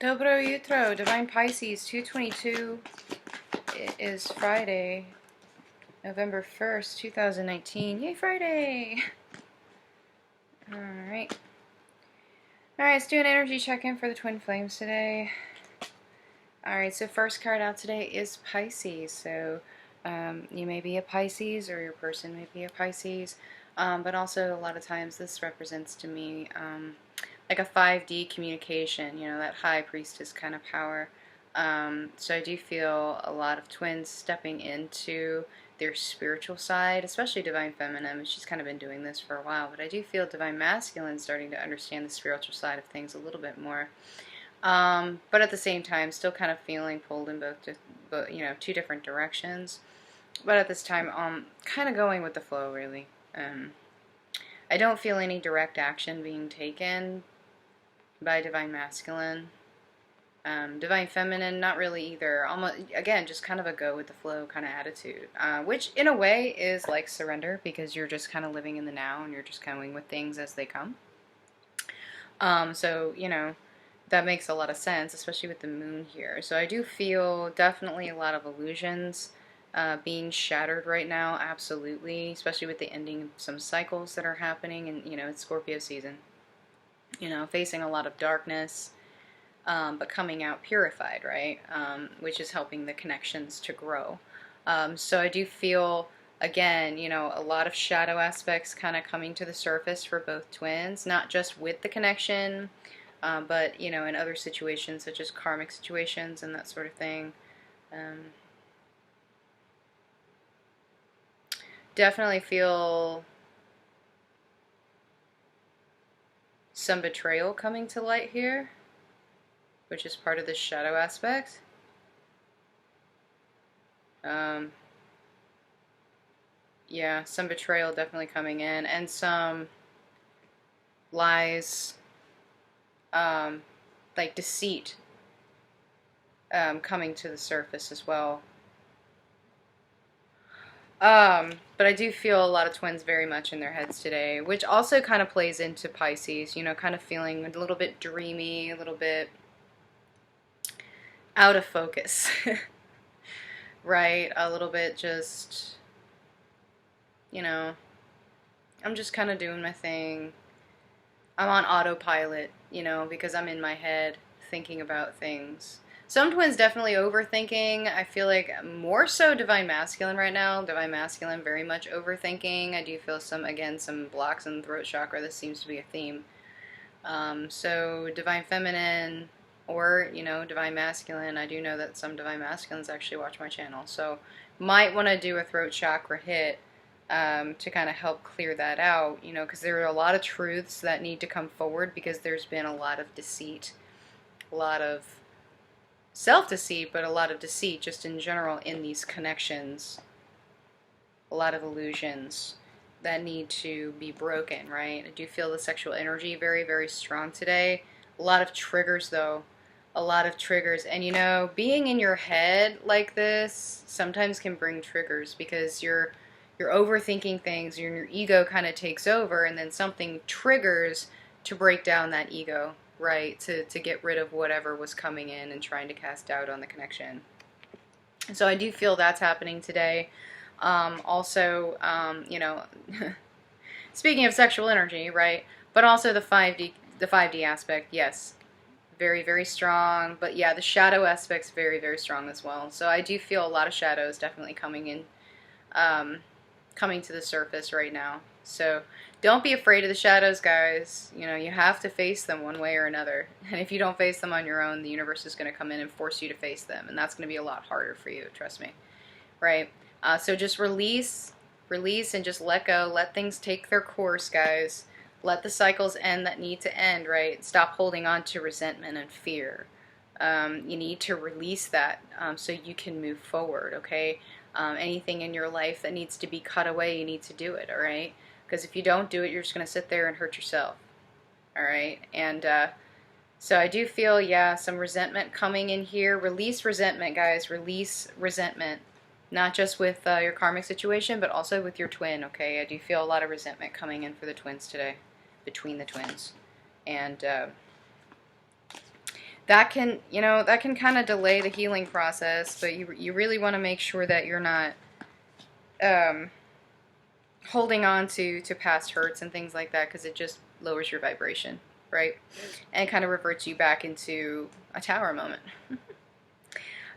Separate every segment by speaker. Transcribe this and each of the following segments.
Speaker 1: Dobro Jutro, Divine Pisces, 222. It is Friday, November 1st, 2019. Yay, Friday! Alright. Alright, let's do an energy check-in for the Twin Flames today. Alright, so first card out today is Pisces. So, you may be a Pisces, or your person may be a Pisces. But also, a lot of times, this represents to me like a 5D communication, you know, that high priestess kind of power. So I do feel a lot of twins stepping into their spiritual side, especially Divine Feminine. She's kind of been doing this for a while, but I do feel Divine Masculine starting to understand the spiritual side of things a little bit more. But at the same time, still kind of feeling pulled in both, two different directions. But at this time, kind of going with the flow, really. I don't feel any direct action being taken by Divine Masculine. Divine Feminine, not really either. Almost, again, just kind of a go with the flow kind of attitude, which in a way is like surrender, because you're just kind of living in the now and you're just going with things as they come. So, you know, that makes a lot of sense, especially with the moon here. So I do feel definitely a lot of illusions being shattered right now, absolutely, especially with the ending of some cycles that are happening, and, you know, it's Scorpio season. You know, facing a lot of darkness, but coming out purified, right? Which is helping the connections to grow. So I do feel, again, you know, a lot of shadow aspects kind of coming to the surface for both twins, not just with the connection, but, you know, in other situations, such as karmic situations and that sort of thing. Definitely feel some betrayal coming to light here, which is part of this shadow aspect. Yeah, some betrayal definitely coming in, and some lies, like deceit, coming to the surface as well. But I do feel a lot of twins very much in their heads today, which also kind of plays into Pisces, you know, kind of feeling a little bit dreamy, a little bit out of focus, right? A little bit just, you know, I'm just kind of doing my thing. I'm on autopilot, you know, because I'm in my head thinking about things. Some twins definitely overthinking. I feel like more so Divine Masculine right now. Divine Masculine very much overthinking. I do feel some blocks in the throat chakra. This seems to be a theme. So Divine Feminine or, you know, Divine Masculine. I do know that some Divine Masculines actually watch my channel. So might want to do a throat chakra hit to kind of help clear that out, you know, because there are a lot of truths that need to come forward, because there's been a lot of deceit, a lot of self-deceit, but a lot of deceit just in general in these connections, a lot of illusions that need to be broken, right? I do feel the sexual energy very, very strong today. A lot of triggers, though. A lot of triggers. And, you know, being in your head like this sometimes can bring triggers, because you're overthinking things, your ego kind of takes over, and then something triggers to break down that ego, right, to get rid of whatever was coming in and trying to cast doubt on the connection. So I do feel that's happening today. Also, you know, speaking of sexual energy, right, but also the 5D aspect, yes, very, very strong. But yeah, the shadow aspect's very, very strong as well. So I do feel a lot of shadows definitely coming in, coming to the surface right now. So don't be afraid of the shadows, guys. You know, you have to face them one way or another. And if you don't face them on your own, the universe is going to come in and force you to face them. And that's going to be a lot harder for you, trust me. Right? So just release, and just let go. Let things take their course, guys. Let the cycles end that need to end, right? Stop holding on to resentment and fear. You need to release that so you can move forward, okay? Anything in your life that needs to be cut away, you need to do it, all right? Because if you don't do it, you're just going to sit there and hurt yourself, all right? And so I do feel, yeah, some resentment coming in here. Release resentment, guys. Release resentment. Not just with your karmic situation, but also with your twin, okay? I do feel a lot of resentment coming in for the twins today, between the twins. And that can, you know, that can kind of delay the healing process, but you really want to make sure that you're not holding on to past hurts and things like that, because it just lowers your vibration, right? And kind of reverts you back into a tower moment.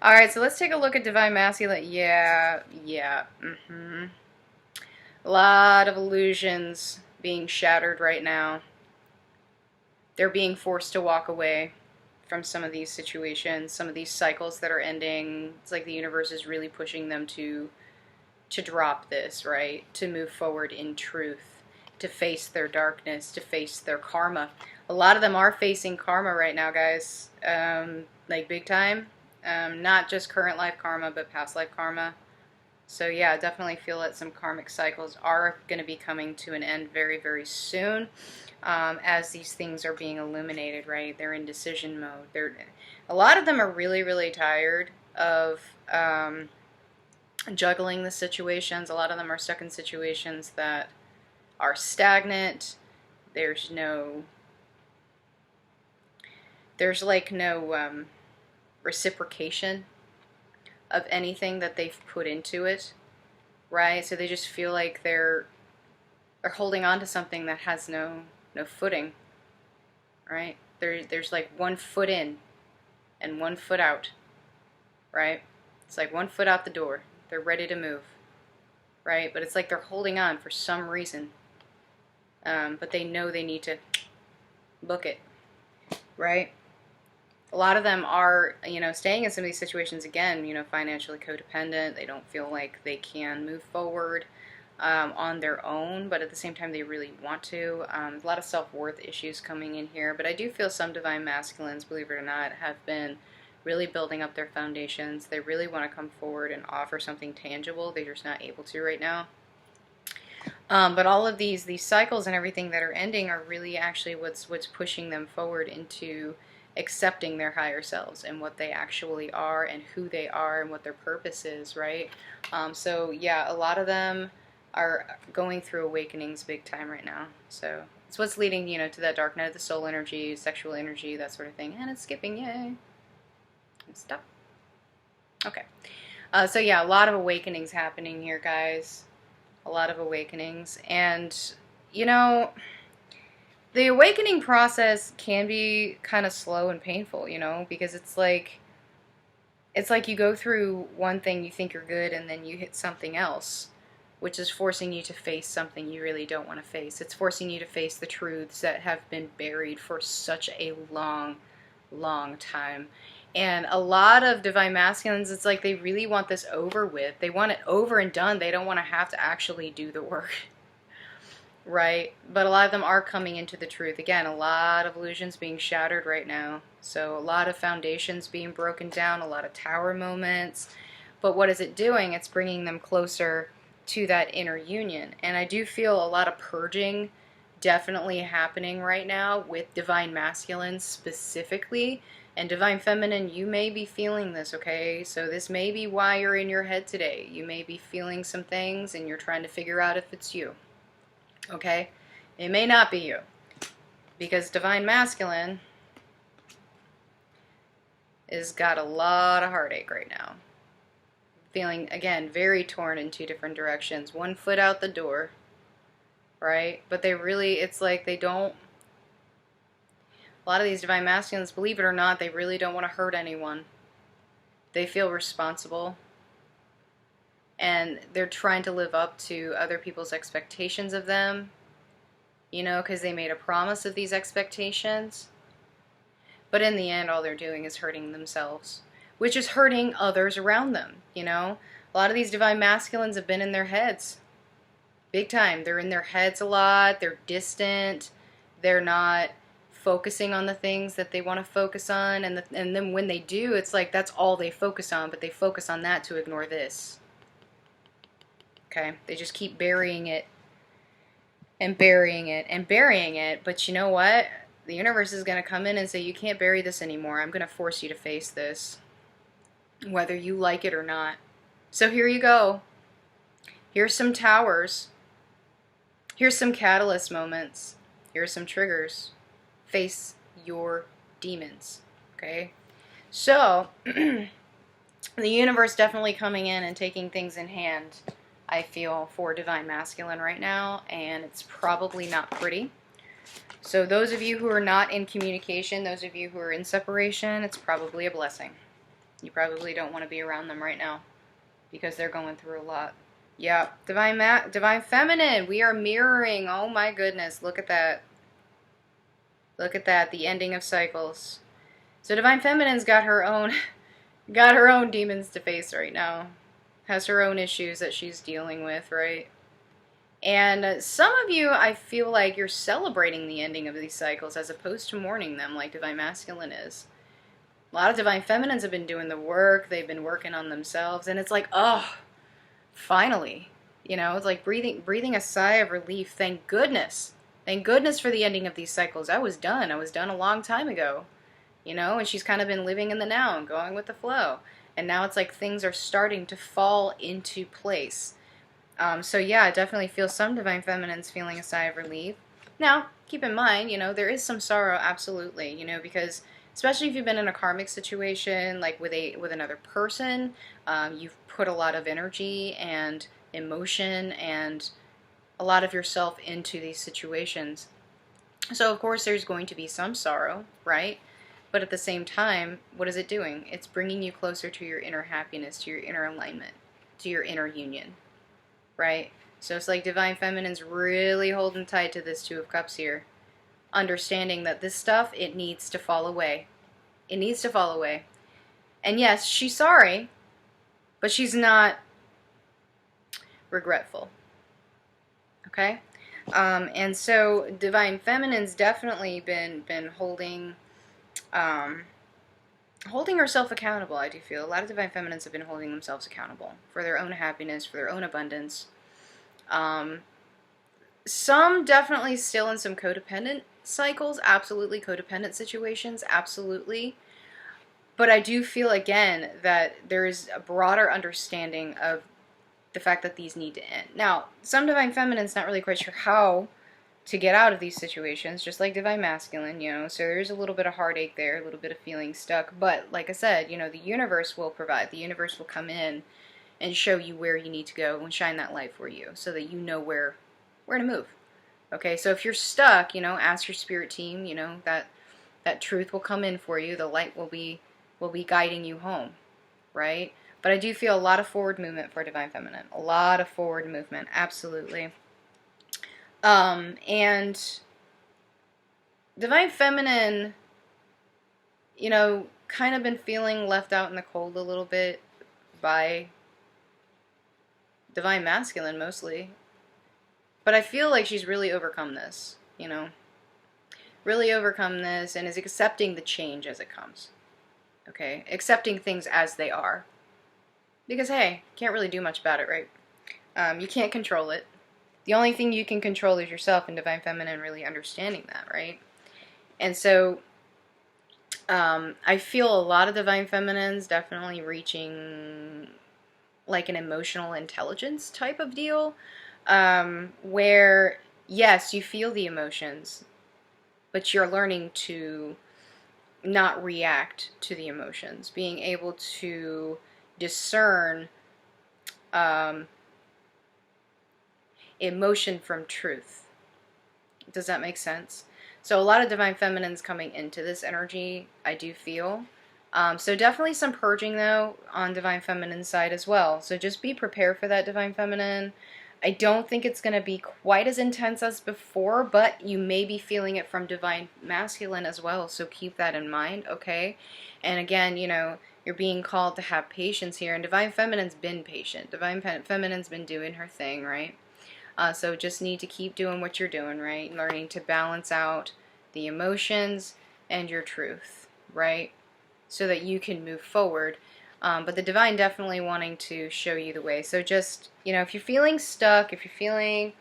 Speaker 1: All right, so let's take a look at Divine Masculine. Yeah. A lot of illusions being shattered right now. They're being forced to walk away from some of these situations, some of these cycles that are ending. It's like the universe is really pushing them to drop this, right? To move forward in truth, to face their darkness, to face their karma. A lot of them are facing karma right now, guys. Like big time. Not just current life karma, but past life karma. So yeah, definitely feel that some karmic cycles are going to be coming to an end very, very soon. As these things are being illuminated, right? They're in decision mode. A lot of them are really, really tired of juggling the situations. A lot of them are stuck in situations that are stagnant. There's like no reciprocation of anything that they've put into it, right? So they just feel like they're holding on to something that has no footing, right? There's like 1 foot in and 1 foot out, right? It's like 1 foot out the door. They're ready to move, right? But it's like they're holding on for some reason. But they know they need to book it, right? A lot of them are, you know, staying in some of these situations, again, you know, financially codependent. They don't feel like they can move forward on their own, but at the same time they really want to. A lot of self-worth issues coming in here, but I do feel some Divine Masculines, believe it or not, have been really building up their foundations. They really want to come forward and offer something tangible. They're just not able to right now. But all of these cycles and everything that are ending are really actually what's pushing them forward into accepting their higher selves and what they actually are and who they are and what their purpose is, right? So yeah, a lot of them are going through awakenings big time right now. So it's what's leading, you know, to that dark night of the soul energy, sexual energy, that sort of thing. And it's skipping, yay. Stop. Okay. So yeah, a lot of awakenings happening here, guys. A lot of awakenings. And, you know, the awakening process can be kind of slow and painful, you know, because it's like you go through one thing, you think you're good, and then you hit something else, which is forcing you to face something you really don't want to face. It's forcing you to face the truths that have been buried for such a long, long time. And a lot of Divine Masculines, it's like they really want this over with. They want it over and done. They don't want to have to actually do the work. Right? But a lot of them are coming into the truth. Again, a lot of illusions being shattered right now. So a lot of foundations being broken down, a lot of tower moments. But what is it doing? It's bringing them closer to that inner union. And I do feel a lot of purging definitely happening right now with Divine Masculines specifically. And Divine Feminine, you may be feeling this, okay? So this may be why you're in your head today. You may be feeling some things and you're trying to figure out if it's you. Okay? It may not be you. Because Divine Masculine has got a lot of heartache right now. Feeling, again, very torn in 2 different directions. 1 foot out the door. Right? But they really, it's like they don't, a lot of these Divine Masculines, believe it or not, they really don't want to hurt anyone. They feel responsible. And they're trying to live up to other people's expectations of them. You know, because they made a promise of these expectations. But in the end, all they're doing is hurting themselves. Which is hurting others around them, you know. A lot of these Divine Masculines have been in their heads. Big time. They're in their heads a lot. They're distant. They're not focusing on the things that they want to focus on, and then when they do, it's like that's all they focus on, but they focus on that to ignore this. Okay? They just keep burying it and burying it and burying it, but you know what? The universe is going to come in and say, you can't bury this anymore. I'm going to force you to face this, whether you like it or not. So here you go. Here's some towers. Here's some catalyst moments. Here's some triggers. Face your demons. Okay? So, the universe definitely coming in and taking things in hand, I feel, for Divine Masculine right now, and it's probably not pretty. So those of you who are not in communication, those of you who are in separation, it's probably a blessing. You probably don't want to be around them right now because they're going through a lot. Yeah, Divine Feminine, we are mirroring. Oh my goodness, look at that. Look at that, the ending of cycles. So Divine Feminine's got her own demons to face right now. Has her own issues that she's dealing with, right? And some of you, I feel like you're celebrating the ending of these cycles as opposed to mourning them like Divine Masculine is. A lot of Divine Feminines have been doing the work. They've been working on themselves. And it's like, oh, finally. You know, it's like breathing a sigh of relief. Thank goodness. Thank goodness for the ending of these cycles. I was done. I was done a long time ago. You know, and she's kind of been living in the now and going with the flow. And now it's like things are starting to fall into place. So yeah, I definitely feel some Divine Feminines feeling a sigh of relief. Now, keep in mind, you know, there is some sorrow, absolutely, you know, because especially if you've been in a karmic situation, like with another person, you've put a lot of energy and emotion and a lot of yourself into these situations. So of course there's going to be some sorrow, right? But at the same time, what is it doing? It's bringing you closer to your inner happiness, to your inner alignment, to your inner union. Right? So it's like Divine Feminine's really holding tight to this Two of Cups here. Understanding that this stuff, it needs to fall away. It needs to fall away. And yes, she's sorry, but she's not regretful. Okay? And so Divine Feminine's definitely been holding herself accountable, I do feel. A lot of Divine Feminines have been holding themselves accountable for their own happiness, for their own abundance. Some definitely still in some codependent cycles, absolutely codependent situations, absolutely. But I do feel, again, that there is a broader understanding of the fact that these need to end. Now, some Divine Feminine's not really quite sure how to get out of these situations, just like Divine Masculine, you know, so there's a little bit of heartache there, a little bit of feeling stuck, but like I said, you know, the universe will provide, the universe will come in and show you where you need to go and shine that light for you so that you know where to move. Okay, so if you're stuck, you know, ask your spirit team, you know, that truth will come in for you, the light will be guiding you home, right? But I do feel a lot of forward movement for Divine Feminine, a lot of forward movement, absolutely. And Divine Feminine, you know, kind of been feeling left out in the cold a little bit by Divine Masculine mostly. But I feel like she's really overcome this, you know. Really overcome this and is accepting the change as it comes. Okay? Accepting things as they are. Because, hey, can't really do much about it, right? You can't control it. The only thing you can control is yourself, and Divine Feminine really understanding that, right? And so, I feel a lot of Divine Feminines definitely reaching like an emotional intelligence type of deal, where, yes, you feel the emotions, but you're learning to not react to the emotions, being able to discern emotion from truth. Does that make sense? So a lot of Divine Feminines coming into this energy, I do feel. So definitely some purging, though, on Divine Feminine's side as well. So just be prepared for that, Divine Feminine. I don't think it's going to be quite as intense as before, but you may be feeling it from Divine Masculine as well, so keep that in mind, okay? And again, you know, you're being called to have patience here, and Divine Feminine's been patient. Divine Feminine's been doing her thing, right? So just need to keep doing what you're doing, right? Learning to balance out the emotions and your truth, right? So that you can move forward. But the Divine definitely wanting to show you the way. So just, you know, if you're feeling stuck, if you're feeling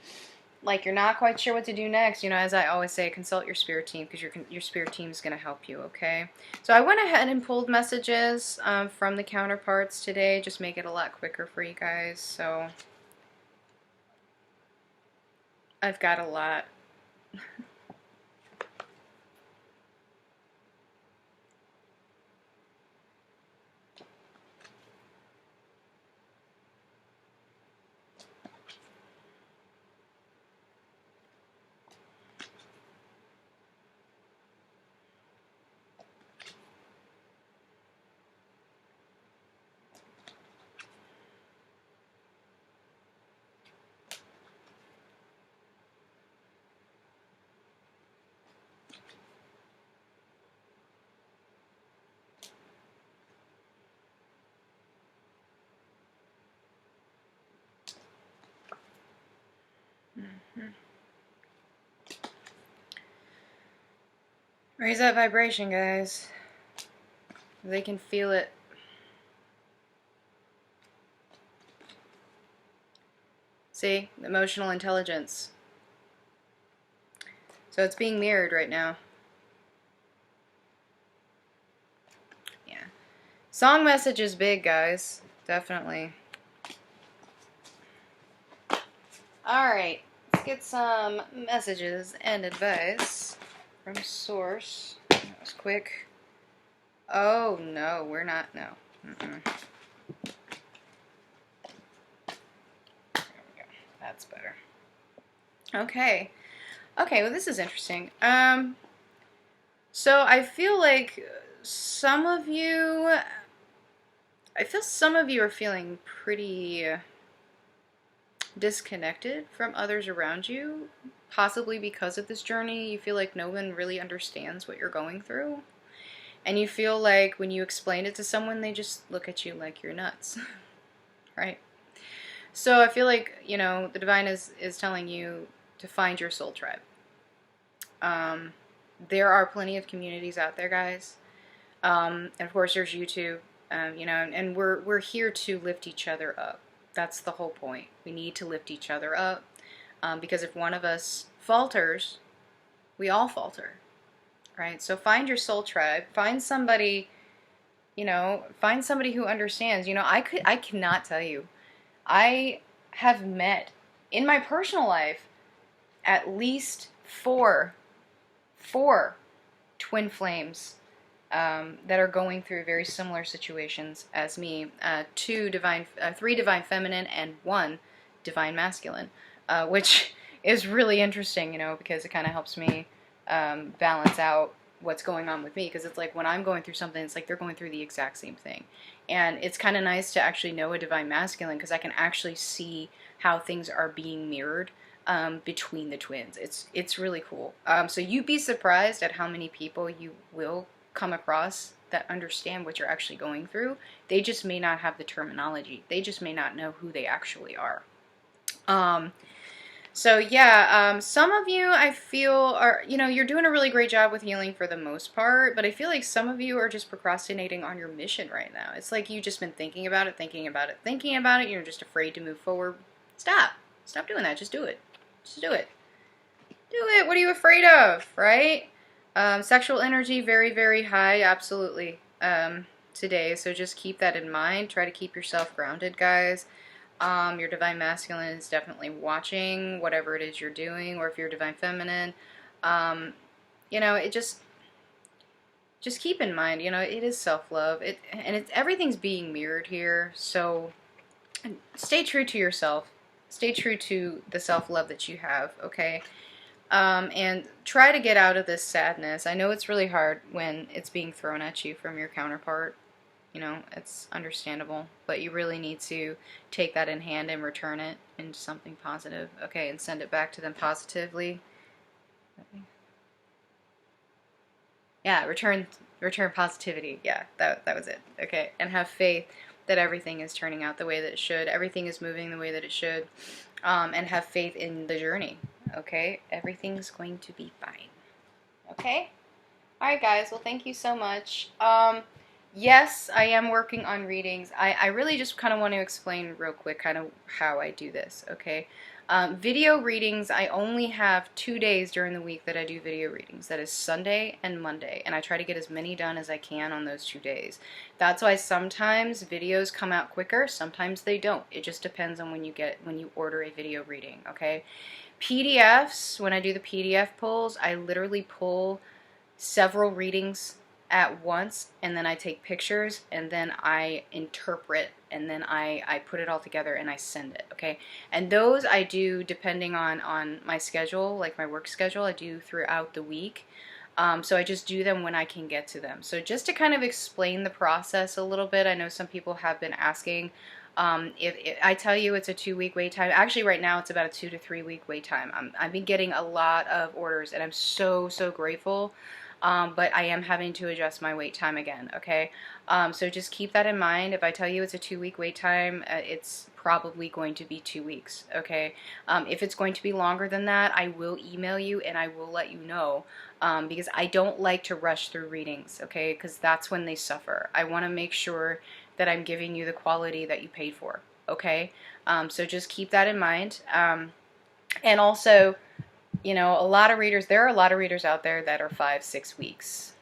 Speaker 1: like you're not quite sure what to do next, you know, as I always say, consult your spirit team, because your spirit team is going to help you, okay? So I went ahead and pulled messages from the counterparts today, just make it a lot quicker for you guys. So I've got a lot. Raise that vibration, guys. They can feel it. See? Emotional intelligence. So it's being mirrored right now. Yeah. Song message is big, guys. Definitely. Alright. Let's get some messages and advice from Source. That was quick. Oh, no. We're not. No. There we go. That's better. Okay. Okay, well, this is interesting. So I feel like some of you are feeling pretty disconnected from others around you, possibly because of this journey. You feel like no one really understands what you're going through, and you feel like when you explain it to someone, they just look at you like you're nuts, right? So I feel like, you know, the Divine is telling you to find your soul tribe. There are plenty of communities out there, guys. And of course, there's YouTube, you know, and we're here to lift each other up. That's the whole point. We need to lift each other up, because if one of us falters, we all falter, right? So find your soul tribe. Find somebody, you know, find somebody who understands. You know, I cannot tell you. I have met in my personal life at least four twin flames that are going through very similar situations as me. Three divine feminine and one divine masculine, which is really interesting, you know, because it kind of helps me balance out what's going on with me, because it's like when I'm going through something, it's like they're going through the exact same thing. And it's kind of nice to actually know a divine masculine, because I can actually see how things are being mirrored between the twins. It's really cool. So you'd be surprised at how many people you will come across that understand what you're actually going through. They just may not have the terminology. They just may not know who they actually are. So yeah, some of you I feel are, you know, you're doing a really great job with healing for the most part, but I feel like some of you are just procrastinating on your mission right now. It's like you've just been thinking about it, thinking about it, thinking about it. You're just afraid to move forward. Stop doing that. Just do it. Just do it. Do it. What are you afraid of, right? Sexual energy, very, very high, absolutely, today. So just keep that in mind. Try to keep yourself grounded, guys. Your divine masculine is definitely watching whatever it is you're doing, or if you're divine feminine, you know, it just keep in mind, you know, it is self-love. Everything's being mirrored here. So stay true to yourself. Stay true to the self-love that you have, okay? And try to get out of this sadness. I know it's really hard when it's being thrown at you from your counterpart. You know, it's understandable, but you really need to take that in hand and return it into something positive, okay, and send it back to them positively. Yeah, return positivity. Yeah, that was it. Okay, and have faith that everything is turning out the way that it should. Everything is moving the way that it should, and have faith in the journey. Okay, everything's going to be fine. Okay. All right, guys. Well, thank you so much. Yes, I am working on readings. I really just kind of want to explain real quick kind of how I do this, okay? Video readings, I only have 2 days during the week that I do video readings. That is Sunday and Monday, and I try to get as many done as I can on those 2 days. That's why sometimes videos come out quicker, sometimes they don't. It just depends on when you order a video reading, okay? PDFs, when I do the PDF pulls, I literally pull several readings at once, and then I take pictures, and then I interpret, and then I put it all together and I send it, okay? And those I do depending on my schedule, like my work schedule, I do throughout the week. So I just do them when I can get to them. So just to kind of explain the process a little bit, I know some people have been asking. If I tell you it's a 2-week wait time, actually right now it's about a 2 to 3 week wait time. I've been getting a lot of orders, and I'm so grateful. but I am having to adjust my wait time again, okay? So just keep that in mind. If I tell you it's a 2-week wait time, it's probably going to be 2 weeks, okay? If it's going to be longer than that, I will email you and I will let you know, because I don't like to rush through readings, okay? Because that's when they suffer. I want to make sure that I'm giving you the quality that you paid for, okay? So just keep that in mind. And also, you know, there are a lot of readers out there that are 5-6 weeks.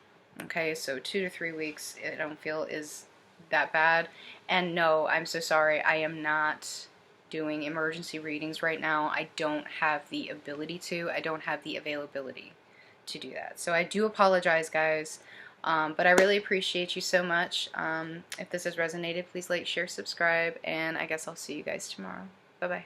Speaker 1: Okay, so 2 to 3 weeks, I don't feel is that bad. And no, I'm so sorry, I am not doing emergency readings right now. I don't have the ability to, I don't have the availability to do that. So I do apologize, guys. But I really appreciate you so much. If this has resonated, please like, share, subscribe, and I guess I'll see you guys tomorrow. Bye-bye.